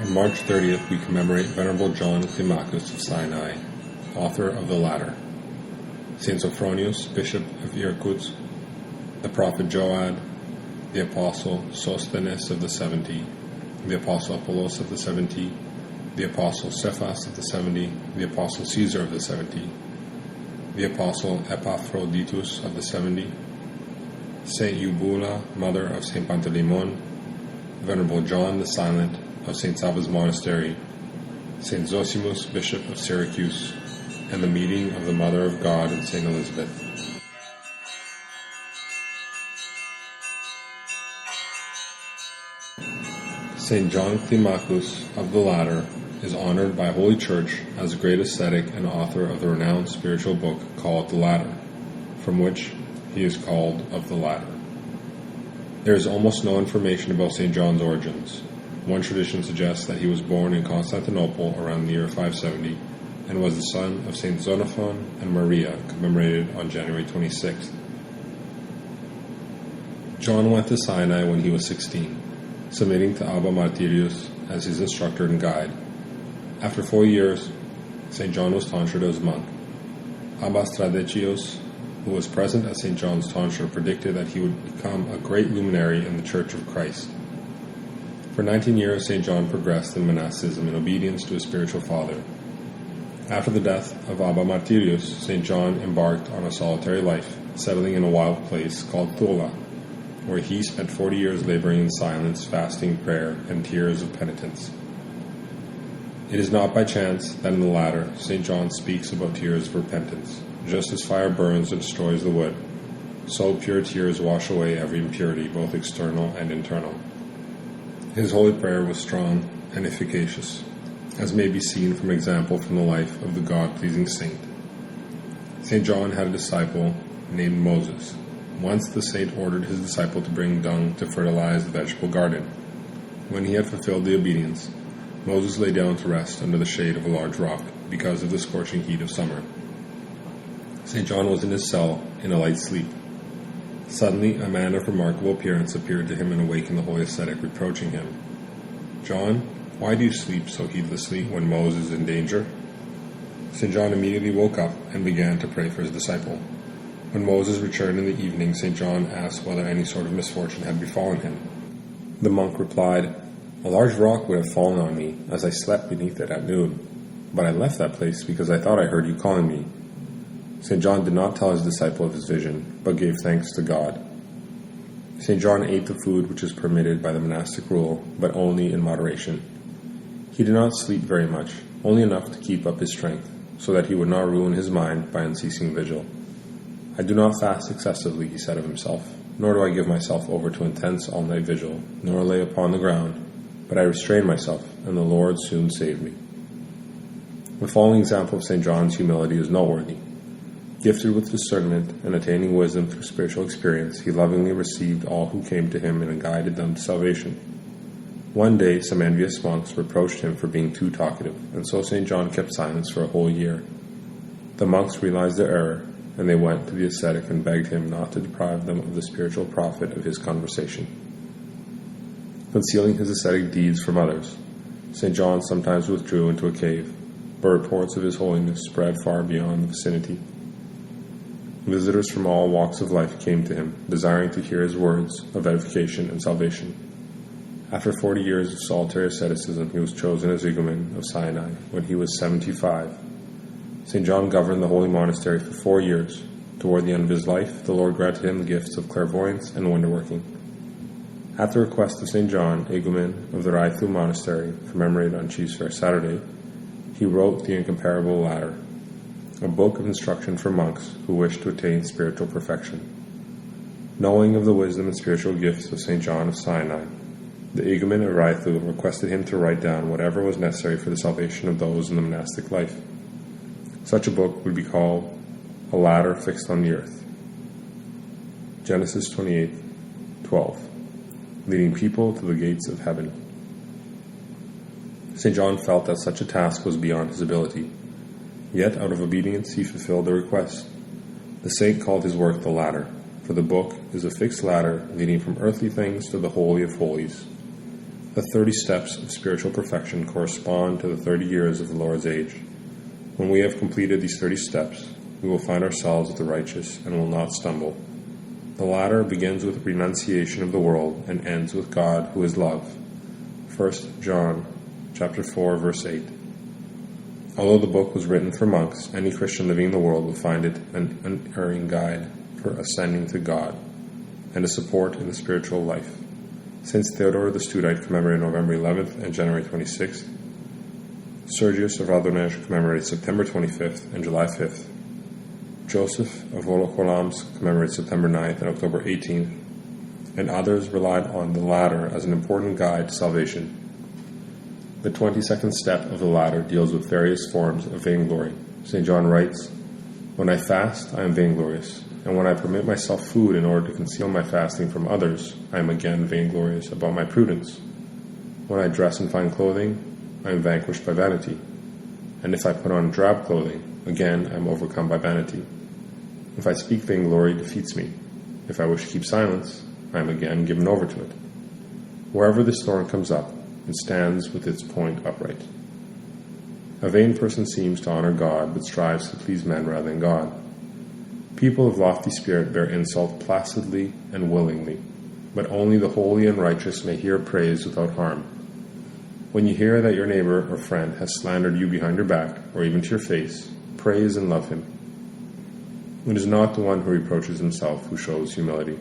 On March 30th, we commemorate Venerable John Climacus of Sinai, author of the latter, Saint Sophronius, Bishop of Irkutsk, the Prophet Joad, the Apostle Sosthenes of the 70, the Apostle Apollos of the 70, the Apostle Cephas of the 70, the Apostle Caesar of the 70, the Apostle Epaphroditus of the 70, Saint Eubula, mother of Saint Panteleimon, Venerable John the Silent of Saint Sava's Monastery, Saint Zosimus, Bishop of Syracuse, and the meeting of the Mother of God and Saint Elizabeth. Saint John Climacus of the latter is honored by Holy Church as a great ascetic and author of the renowned spiritual book called the Latter, from which he is called of the latter. There is almost no information about St. John's origins. One tradition suggests that he was born in Constantinople around the year 570 and was the son of St. Xenophon and Maria, commemorated on January 26th. John went to Sinai when he was 16, submitting to Abba Martyrius as his instructor and guide. After 4 years, St. John was tonsured as monk. Abba Stradecius, who was present at St. John's tonsure, predicted that he would become a great luminary in the Church of Christ. For 19 years, St. John progressed in monasticism in obedience to his spiritual father. After the death of Abba Martyrius, St. John embarked on a solitary life, settling in a wild place called Thola, where he spent 40 years laboring in silence, fasting, prayer, and tears of penitence. It is not by chance that in the latter, St. John speaks about tears of repentance. Just as fire burns and destroys the wood, so pure tears wash away every impurity, both external and internal. His holy prayer was strong and efficacious, as may be seen from example from the life of the God-pleasing saint. St. John had a disciple named Moses. Once the saint ordered his disciple to bring dung to fertilize the vegetable garden. When he had fulfilled the obedience, Moses lay down to rest under the shade of a large rock because of the scorching heat of summer. St. John was in his cell in a light sleep. Suddenly, a man of remarkable appearance appeared to him and awakened the holy ascetic, reproaching him. "John, why do you sleep so heedlessly when Moses is in danger?" St. John immediately woke up and began to pray for his disciple. When Moses returned in the evening, St. John asked whether any sort of misfortune had befallen him. The monk replied, "A large rock would have fallen on me as I slept beneath it at noon, but I left that place because I thought I heard you calling me." St. John did not tell his disciple of his vision, but gave thanks to God. St. John ate the food which is permitted by the monastic rule, but only in moderation. He did not sleep very much, only enough to keep up his strength, so that he would not ruin his mind by unceasing vigil. "I do not fast excessively," he said of himself, "nor do I give myself over to intense all-night vigil, nor lay upon the ground, but I restrain myself, and the Lord soon saved me." The following example of St. John's humility is noteworthy. Gifted with discernment and attaining wisdom through spiritual experience, he lovingly received all who came to him and guided them to salvation. One day, some envious monks reproached him for being too talkative, and so St. John kept silence for a whole year. The monks realized their error, and they went to the ascetic and begged him not to deprive them of the spiritual profit of his conversation. Concealing his ascetic deeds from others, St. John sometimes withdrew into a cave, but reports of his holiness spread far beyond the vicinity. Visitors from all walks of life came to him, desiring to hear his words of edification and salvation. After 40 years of solitary asceticism, he was chosen as Igumen of Sinai when he was 75. St. John governed the holy monastery for 4 years. Toward the end of his life, the Lord granted him the gifts of clairvoyance and wonder-working. At the request of St. John, Igumen of the Raithu Monastery, commemorated on Chief's Fair Saturday, he wrote the incomparable Ladder, a book of instruction for monks who wish to attain spiritual perfection. Knowing of the wisdom and spiritual gifts of St. John of Sinai, the Igumen of Raithu requested him to write down whatever was necessary for the salvation of those in the monastic life. Such a book would be called A Ladder Fixed on the Earth. Genesis 28:12, leading people to the gates of heaven. St. John felt that such a task was beyond his ability. Yet, out of obedience, he fulfilled the request. The saint called his work the Ladder, for the book is a fixed ladder leading from earthly things to the Holy of Holies. The 30 steps of spiritual perfection correspond to the 30 years of the Lord's age. When we have completed these 30 steps, we will find ourselves with the righteous and will not stumble. The latter begins with renunciation of the world and ends with God, who is love. 1 John chapter 4, verse 8. Although the book was written for monks, any Christian living in the world will find it an unerring guide for ascending to God and a support in the spiritual life. Saints Theodore the Studite commemorated November 11th and January 26th. Sergius of Radonezh commemorates September 25th and July 5th. Joseph of Wolokolamsk commemorates September 9th and October 18th, and others relied on the latter as an important guide to salvation. The 22nd step of the latter deals with various forms of vainglory. St. John writes, "When I fast, I am vainglorious, and when I permit myself food in order to conceal my fasting from others, I am again vainglorious about my prudence. When I dress in fine clothing, I am vanquished by vanity, and if I put on drab clothing, again I am overcome by vanity. If I speak, vainglory defeats me. If I wish to keep silence, I am again given over to it. Wherever this thorn comes up, it stands with its point upright." A vain person seems to honor God, but strives to please men rather than God. People of lofty spirit bear insult placidly and willingly, but only the holy and righteous may hear praise without harm. When you hear that your neighbor or friend has slandered you behind your back, or even to your face, praise and love him. It is not the one who reproaches himself who shows humility,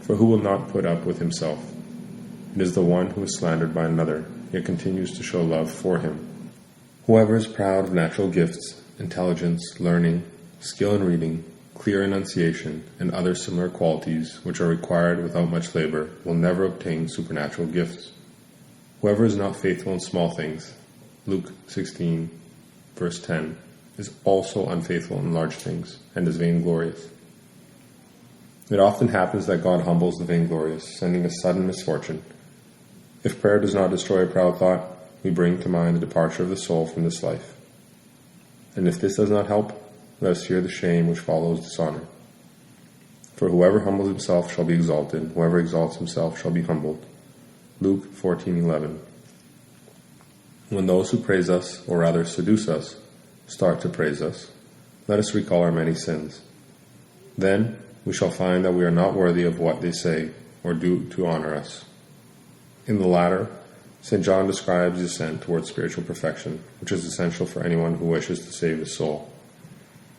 for who will not put up with himself? It is the one who is slandered by another, yet continues to show love for him. Whoever is proud of natural gifts, intelligence, learning, skill in reading, clear enunciation, and other similar qualities which are required without much labor, will never obtain supernatural gifts. Whoever is not faithful in small things, Luke 16, verse 10, is also unfaithful in large things, and is vainglorious. It often happens that God humbles the vainglorious, sending a sudden misfortune. If prayer does not destroy a proud thought, we bring to mind the departure of the soul from this life. And if this does not help, let us fear the shame which follows dishonor. For whoever humbles himself shall be exalted, whoever exalts himself shall be humbled. Luke 14:11. When those who praise us, or rather seduce us, start to praise us, let us recall our many sins. Then we shall find that we are not worthy of what they say or do to honor us. In the latter, St. John describes the ascent towards spiritual perfection, which is essential for anyone who wishes to save his soul.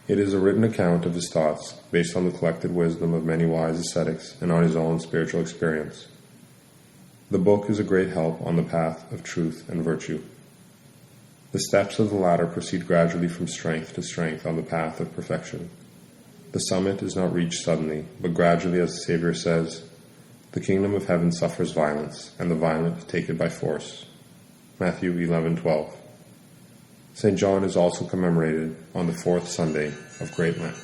It is a written account of his thoughts, based on the collected wisdom of many wise ascetics and on his own spiritual experience. The book is a great help on the path of truth and virtue. The steps of the ladder proceed gradually from strength to strength on the path of perfection. The summit is not reached suddenly, but gradually, as the Savior says, "The kingdom of heaven suffers violence, and the violent take it by force." Matthew 11:12. St. John is also commemorated on the 4th Sunday of Great Lent.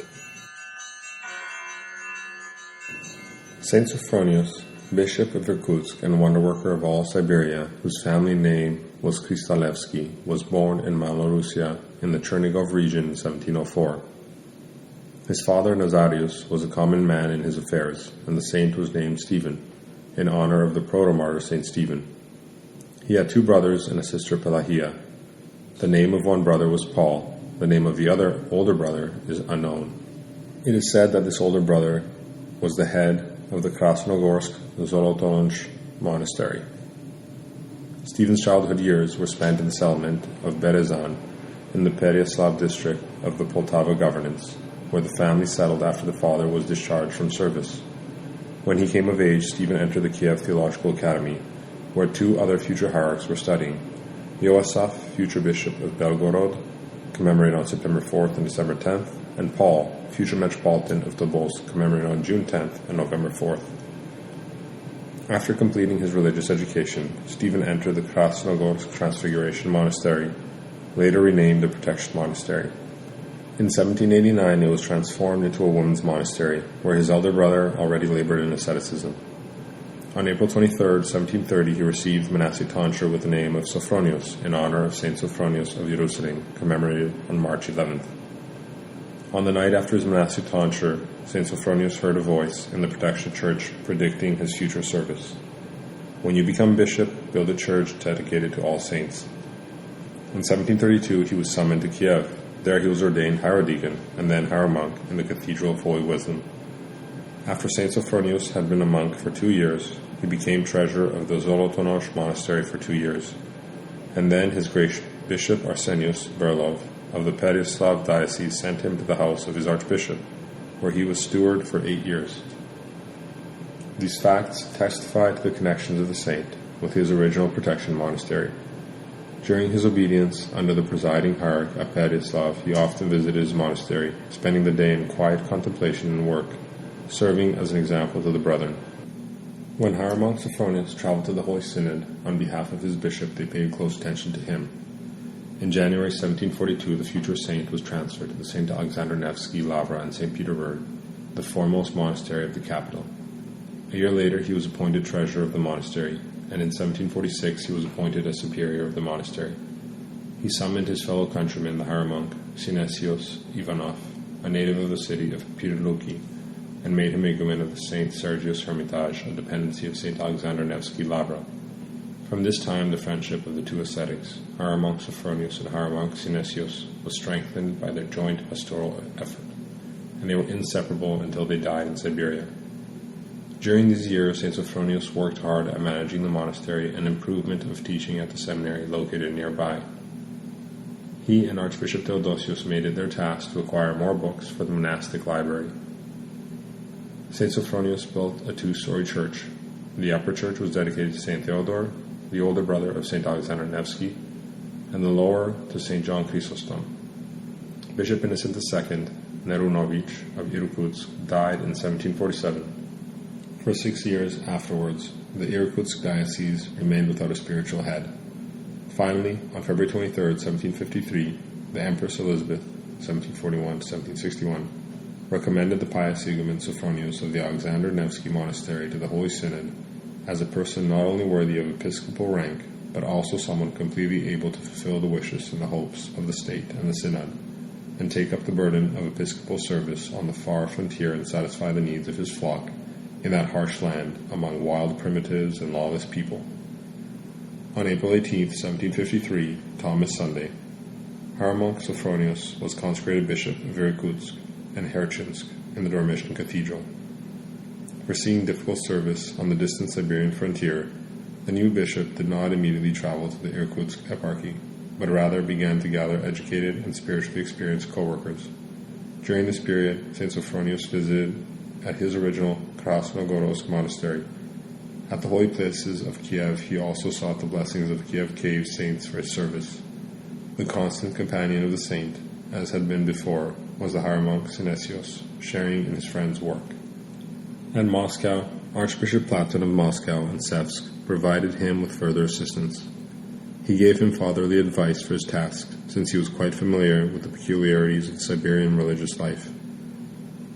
Saint Sophronius, Bishop of Irkutsk and wonder-worker of all Siberia, whose family name was Kristolevsky, was born in Malorussia in the Chernigov region in 1704. His father, Nazarius, was a common man in his affairs, and the saint was named Stephen, in honor of the proto-martyr Saint Stephen. He had 2 brothers and a sister, Pelagia. The name of one brother was Paul. The name of the other, older brother, is unknown. It is said that this older brother was the head of the Krasnogorsk Zolotonch monastery. Stephen's childhood years were spent in the settlement of Berezan in the Pereyaslav district of the Poltava governance, where the family settled after the father was discharged from service. When he came of age, Stephen entered the Kiev Theological Academy, where 2 other future hierarchs were studying: Yoasaf, future bishop of Belgorod, commemorated on September 4th and December 10th, and Paul, future metropolitan of Tobolsk, commemorated on June 10th and November 4th. After completing his religious education, Stephen entered the Krasnogorsk Transfiguration Monastery, later renamed the Protection Monastery. In 1789, it was transformed into a women's monastery, where his elder brother already labored in asceticism. On April 23, 1730, he received monastic tonsure with the name of Sophronius, in honor of Saint Sophronius of Jerusalem, commemorated on March 11th. On the night after his monastic tonsure, Saint Sophronius heard a voice in the Protection Church predicting his future service. "When you become bishop, build a church dedicated to all saints." In 1732, he was summoned to Kiev. There he was ordained hierodeacon and then hieromonk in the Cathedral of Holy Wisdom. After St. Sophronius had been a monk for 2 years, he became treasurer of the Zolotonosh monastery for 2 years, and then his great Bishop Arsenius Berlov of the Pereyaslav diocese sent him to the house of his archbishop, where he was steward for 8 years. These facts testify to the connections of the saint with his original protection monastery. During his obedience under the presiding hierarch at Pereyaslav, he often visited his monastery, spending the day in quiet contemplation and work, serving as an example to the brethren. When hieromonk Sophronius traveled to the Holy Synod on behalf of his bishop, they paid close attention to him. In January 1742, the future saint was transferred to the St. Alexander Nevsky Lavra in St. Petersburg, the foremost monastery of the capital. A year later, he was appointed treasurer of the monastery, and in 1746 he was appointed as superior of the monastery. He summoned his fellow countryman, the hieromonk Synesios Ivanov, a native of the city of Pirluki, and made him igumen of the St. Sergius Hermitage, a dependency of St. Alexander Nevsky Lavra. From this time, the friendship of the two ascetics, hieromonk Sophronius and hieromonk Synesios, was strengthened by their joint pastoral effort, and they were inseparable until they died in Siberia. During these years, St. Sophronius worked hard at managing the monastery and improvement of teaching at the seminary located nearby. He and Archbishop Theodosius made it their task to acquire more books for the monastic library. St. Sophronius built a 2-story church. The upper church was dedicated to St. Theodore, the older brother of St. Alexander Nevsky, and the lower to St. John Chrysostom. Bishop Innocent II, Nerunovich of Irkutsk, died in 1747. For 6 years afterwards, the Irkutsk diocese remained without a spiritual head. Finally, on February 23, 1753, the Empress Elizabeth, 1741-1761, recommended the pious igumen Sophronius of the Alexander Nevsky Monastery to the Holy Synod as a person not only worthy of episcopal rank, but also someone completely able to fulfill the wishes and the hopes of the state and the Synod, and take up the burden of episcopal service on the far frontier and satisfy the needs of his flock in that harsh land among wild primitives and lawless people. On April 18, 1753, Thomas Sunday, hieromonk Sophronius was consecrated bishop of Irkutsk and Herchinsk in the Dormition Cathedral. Foreseeing difficult service on the distant Siberian frontier, the new bishop did not immediately travel to the Irkutsk eparchy, but rather began to gather educated and spiritually experienced co-workers. During this period, St. Sophronius visited at his original Krasnogorodsk monastery. At the holy places of Kiev, he also sought the blessings of Kiev cave saints for his service. The constant companion of the saint, as had been before, was the hieromonk Synesios, sharing in his friend's work. At Moscow, Archbishop Platon of Moscow and Sevsk provided him with further assistance. He gave him fatherly advice for his task, since he was quite familiar with the peculiarities of Siberian religious life.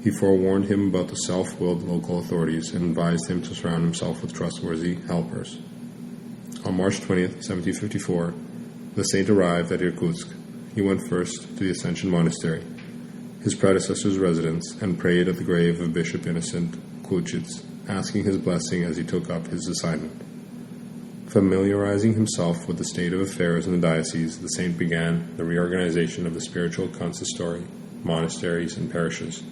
He forewarned him about the self-willed local authorities and advised him to surround himself with trustworthy helpers. On March 20th, 1754, the saint arrived at Irkutsk. He went first to the Ascension Monastery, his predecessor's residence, and prayed at the grave of Bishop Innocent Kluchitz, asking his blessing as he took up his assignment. Familiarizing himself with the state of affairs in the diocese, the saint began the reorganization of the spiritual consistory, monasteries, and parishes,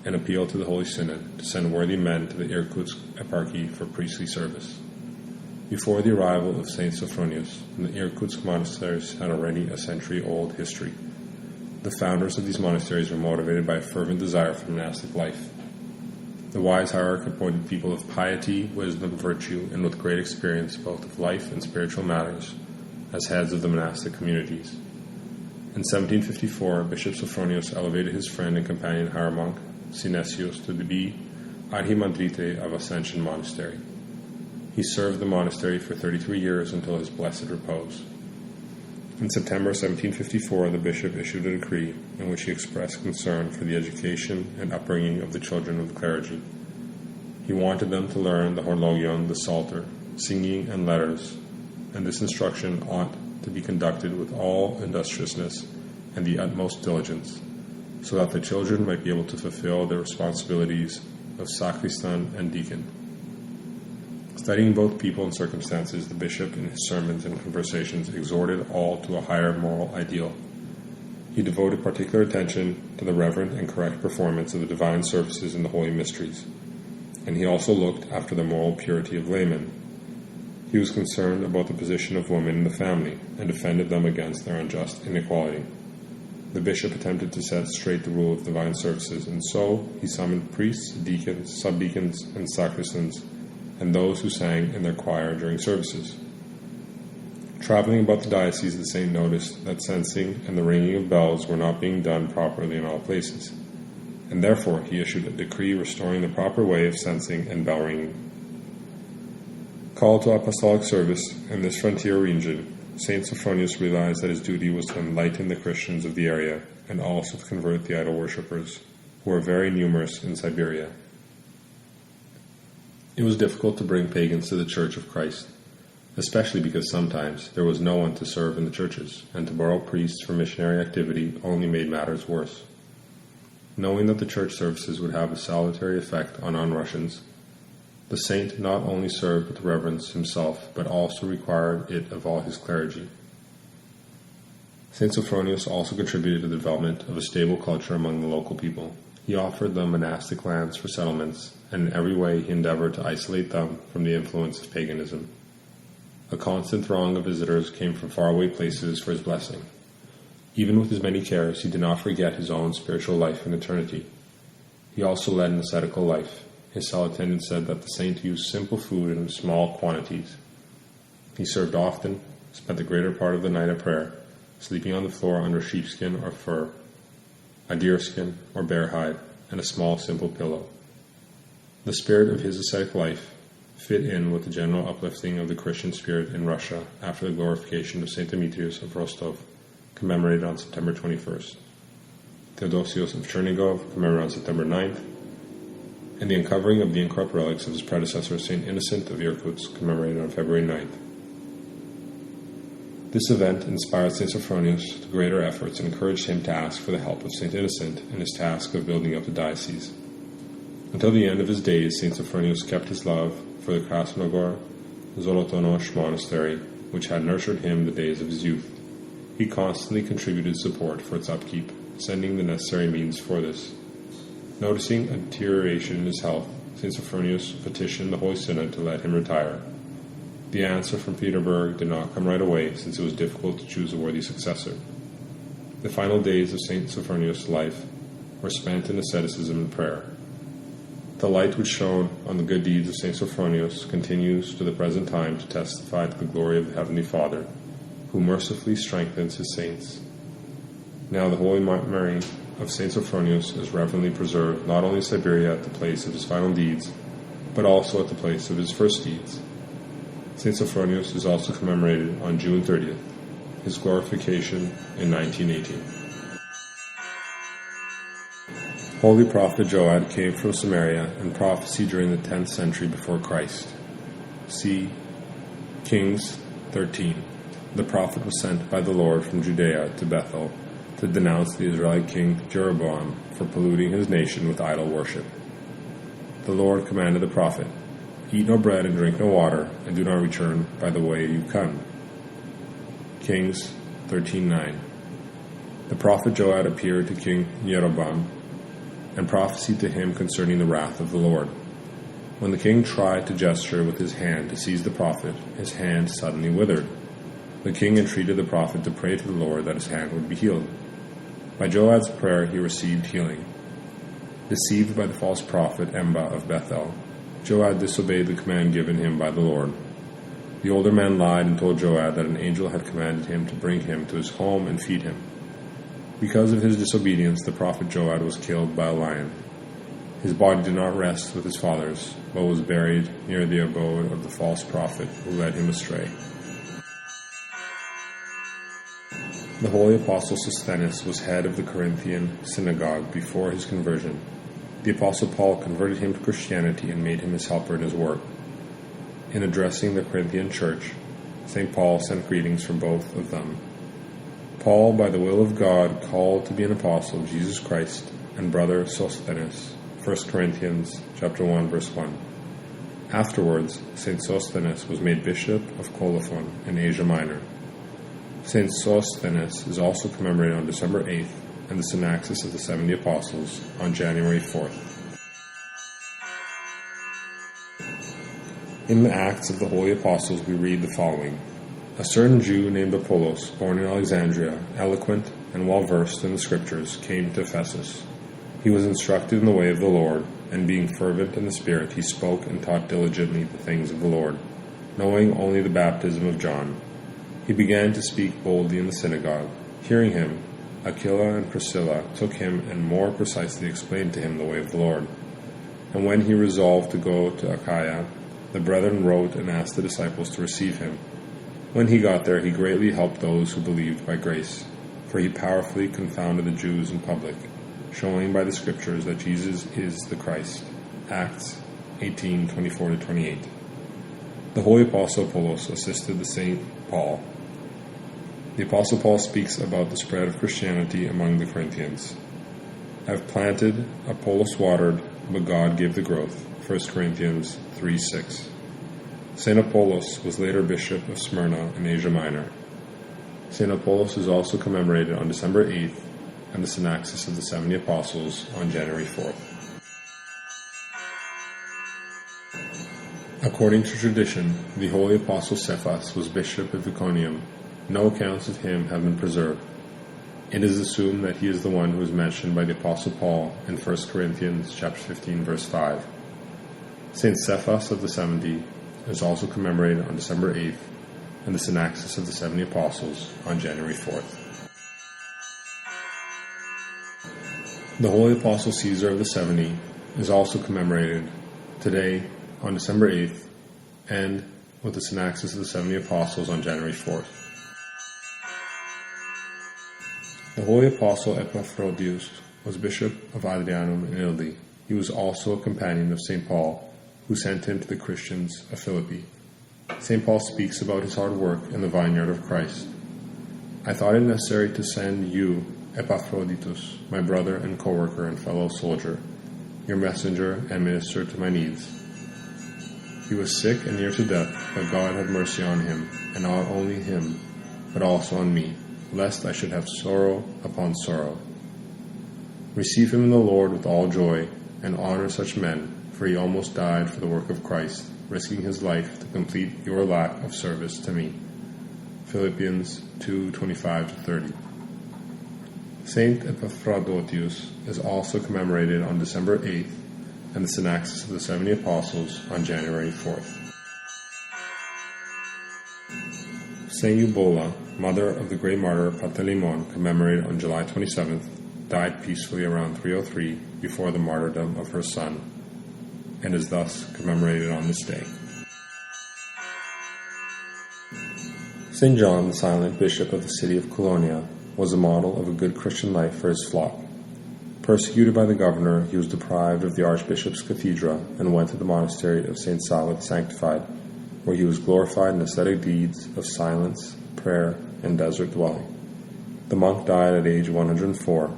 and appealed to the Holy Synod to send worthy men to the Irkutsk eparchy for priestly service. Before the arrival of St. Sophronius, the Irkutsk monasteries had already a century-old history. The founders of these monasteries were motivated by a fervent desire for monastic life. The wise hierarch appointed people of piety, wisdom, virtue, and with great experience both of life and spiritual matters as heads of the monastic communities. In 1754, Bishop Sophronius elevated his friend and companion hieromonk Synesios to be Archimandrite of Ascension Monastery. He served the monastery for 33 years until his blessed repose. In September 1754, the bishop issued a decree in which he expressed concern for the education and upbringing of the children of the clergy. He wanted them to learn the horologion, the psalter, singing, and letters, and this instruction ought to be conducted with all industriousness and the utmost diligence, so that the children might be able to fulfill their responsibilities of sacristan and deacon. Studying both people and circumstances, the bishop in his sermons and conversations exhorted all to a higher moral ideal. He devoted particular attention to the reverent and correct performance of the divine services in the holy mysteries, and he also looked after the moral purity of laymen. He was concerned about the position of women in the family and defended them against their unjust inequality. The bishop attempted to set straight the rule of divine services, and so he summoned priests, deacons, subdeacons, and sacristans, and those who sang in their choir during services. Traveling about the diocese, the saint noticed that censing and the ringing of bells were not being done properly in all places, and therefore he issued a decree restoring the proper way of censing and bell ringing. Called to apostolic service in this frontier region, Saint Sophronius realized that his duty was to enlighten the Christians of the area and also to convert the idol worshippers, who were very numerous in Siberia. It was difficult to bring pagans to the Church of Christ, especially because sometimes there was no one to serve in the churches, and to borrow priests for missionary activity only made matters worse. Knowing that the church services would have a salutary effect on non-Russians, the saint not only served with reverence himself, but also required it of all his clergy. Saint Sophronius also contributed to the development of a stable culture among the local people. He offered them monastic lands for settlements, and in every way he endeavored to isolate them from the influence of paganism. A constant throng of visitors came from faraway places for his blessing. Even with his many cares, he did not forget his own spiritual life in eternity. He also led an ascetical life. His cell attendant said that the saint used simple food in small quantities. He served often, spent the greater part of the night at prayer, sleeping on the floor under sheepskin or fur, a deerskin or bear hide, and a small simple pillow. The spirit of his ascetic life fit in with the general uplifting of the Christian spirit in Russia after the glorification of St. Demetrius of Rostov, commemorated on September 21st, Theodosius of Chernigov, commemorated on September 9th, and the uncovering of the incorrupt relics of his predecessor, St. Innocent of Irkutsk, commemorated on February 9th. This event inspired St. Sophronius to greater efforts and encouraged him to ask for the help of St. Innocent in his task of building up the diocese. Until the end of his days, St. Sophronius kept his love for the Krasnogor Zolotonosh monastery, which had nurtured him the days of his youth. He constantly contributed support for its upkeep, sending the necessary means for this. Noticing a deterioration in his health, St. Sophronius petitioned the Holy Synod to let him retire. The answer from Petersburg did not come right away, since it was difficult to choose a worthy successor. The final days of St. Sophronius' life were spent in asceticism and prayer. The light which shone on the good deeds of St. Sophronius continues to the present time to testify to the glory of the Heavenly Father, who mercifully strengthens his saints. Now the holy memory of St. Sophronius is reverently preserved not only in Siberia at the place of his final deeds, but also at the place of his first deeds. St. Sophronius is also commemorated on June 30th, his glorification in 1918. Holy prophet Joad came from Samaria and prophesied during the 10th century before Christ. See Kings 13. The prophet was sent by the Lord from Judea to Bethel to denounce the Israelite king Jeroboam for polluting his nation with idol worship. The Lord commanded the prophet, "Eat no bread and drink no water, and do not return by the way you come." Kings 13:9. The prophet Joad appeared to King Jeroboam and prophesied to him concerning the wrath of the Lord. When the king tried to gesture with his hand to seize the prophet, his hand suddenly withered. The king entreated the prophet to pray to the Lord that his hand would be healed. By Joad's prayer he received healing. Deceived by the false prophet Emba of Bethel, Joad disobeyed the command given him by the Lord. The older man lied and told Joad that an angel had commanded him to bring him to his home and feed him. Because of his disobedience, the prophet Joad was killed by a lion. His body did not rest with his fathers, but was buried near the abode of the false prophet who led him astray. The holy apostle Sosthenes was head of the Corinthian synagogue before his conversion. The apostle Paul converted him to Christianity and made him his helper in his work. In addressing the Corinthian church, St. Paul sent greetings from both of them. Paul, by the will of God, called to be an apostle of Jesus Christ, and brother Sosthenes, 1 Corinthians chapter 1, verse 1. Afterwards, St. Sosthenes was made bishop of Colophon in Asia Minor. St. Sosthenes is also commemorated on December 8th and the Synaxis of the 70 Apostles on January 4th. In the Acts of the Holy Apostles we read the following. A certain Jew named Apollos, born in Alexandria, eloquent and well-versed in the Scriptures, came to Ephesus. He was instructed in the way of the Lord, and being fervent in the Spirit, he spoke and taught diligently the things of the Lord, knowing only the baptism of John. He began to speak boldly in the synagogue. Hearing him, Aquila and Priscilla took him and more precisely explained to him the way of the Lord. And when he resolved to go to Achaia, the brethren wrote and asked the disciples to receive him. When he got there, he greatly helped those who believed by grace, for he powerfully confounded the Jews in public, showing by the Scriptures that Jesus is the Christ. Acts 18:24-28. The Holy Apostle Apollos assisted the Saint Paul. The Apostle Paul speaks about the spread of Christianity among the Corinthians. I have planted, Apollos watered, but God gave the growth. 1 Corinthians 3:6. St. Apollos was later bishop of Smyrna in Asia Minor. St. Apollos is also commemorated on December 8th and the Synaxis of the 70 Apostles on January 4th. According to tradition, the Holy Apostle Cephas was bishop of Iconium. No accounts of him have been preserved. It is assumed that he is the one who is mentioned by the Apostle Paul in 1 Corinthians chapter 15, verse 5. St. Cephas of the 70 is also commemorated on December 8th and the Synaxis of the 70 Apostles on January 4th. The Holy Apostle Caesar of the 70 is also commemorated today on December 8th and with the Synaxis of the 70 Apostles on January 4th. The Holy Apostle Epaphroditus was bishop of Adrianum in Italy. He was also a companion of St. Paul, who sent him to the Christians of Philippi. St. Paul speaks about his hard work in the vineyard of Christ. I thought it necessary to send you, Epaphroditus, my brother and co-worker and fellow soldier, your messenger and minister to my needs. He was sick and near to death, but God had mercy on him, and not only him, but also on me, lest I should have sorrow upon sorrow. Receive him in the Lord with all joy, and honor such men, for he almost died for the work of Christ, risking his life to complete your lack of service to me. Philippians 2:25-30. Saint Epaphroditus is also commemorated on December 8th and the Synaxis of the 70 Apostles on January 4th. Saint Eubola, mother of the great martyr Panteleimon, commemorated on July 27th, died peacefully around 303 before the martyrdom of her son, and is thus commemorated on this day. St. John, the silent bishop of the city of Colonia, was a model of a good Christian life for his flock. Persecuted by the governor, he was deprived of the archbishop's cathedra and went to the monastery of St. Sala the Sanctified, where he was glorified in ascetic deeds of silence, prayer, and desert dwelling. The monk died at age 104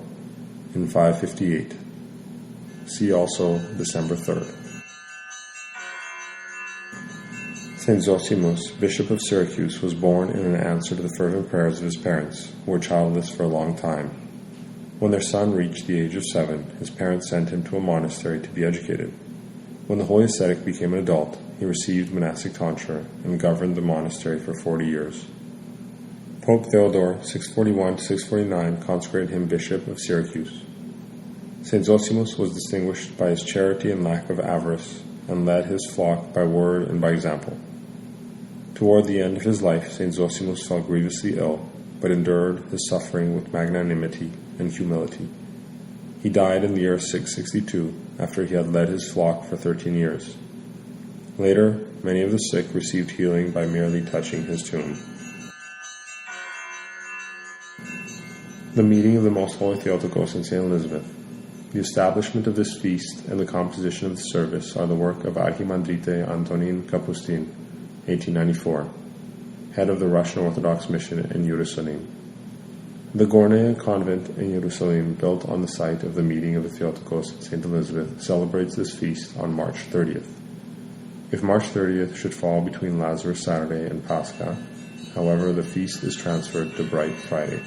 in 558. See also December 3rd. St. Zosimus, bishop of Syracuse, was born in an answer to the fervent prayers of his parents, who were childless for a long time. When their son reached the age of 7, his parents sent him to a monastery to be educated. When the holy ascetic became an adult, he received monastic tonsure and governed the monastery for 40 years. Pope Theodore, 641-649, consecrated him bishop of Syracuse. St. Zosimus was distinguished by his charity and lack of avarice, and led his flock by word and by example. Toward the end of his life, St. Zosimus fell grievously ill, but endured his suffering with magnanimity and humility. He died in the year 662, after he had led his flock for 13 years. Later, many of the sick received healing by merely touching his tomb. The meeting of the Most Holy Theotokos and St. Elizabeth. The establishment of this feast and the composition of the service are the work of Archimandrite Antonin Kapustin, 1894, head of the Russian Orthodox Mission in Jerusalem. The Gornaya convent in Jerusalem, built on the site of the meeting of the Theotokos and St. Elizabeth, celebrates this feast on March 30th. If March 30th should fall between Lazarus Saturday and Pascha, however, the feast is transferred to Bright Friday.